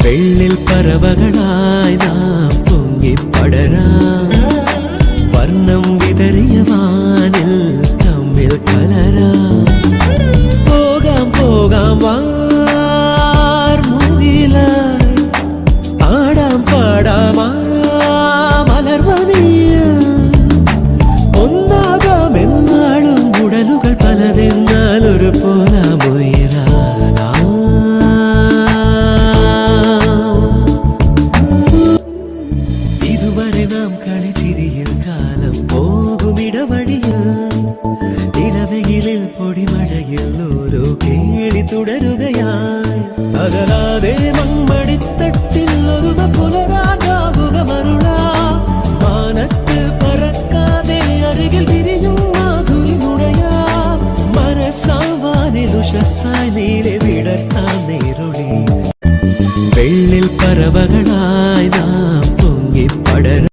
വെള്ളിൽ പറവകളായി നാം പൊങ്ങിപ്പടരാം വർണ്ണം വിതറിയ വാനിൽ തമ്മിൽ കലരാം പോകാം പോകാം വാർമുകിലായി ആടാം പാടാം മലർവനിയ ഒന്നാകാം എന്നാളും ഉടലുകൾ പലതെന്നാൽ ഒരു പോലാമൊയിരാകാം ഇതുവരെ നാം കളിച്ചിരിയിൽ കാലം പോകുമിടവഴിയിൽ ഇളവെയിലിൽ പൊടിമഴയിൽ ഓരോ കേളി തുടരുകയായി അകലാതെ മമ്മടിത്തട്ടിൽ ഒരു പുലരാകാവുക മരുളാ മാനത്ത് പറക്കാതെ അരികിൽ വിരിയും മാധുരി മുടയാ മനസ്സാവാനിൽ ഉഷസ്സായി നീലെ വിടർത്താൻ നേരുളി വെള്ളിൽ പറവകളായി നാം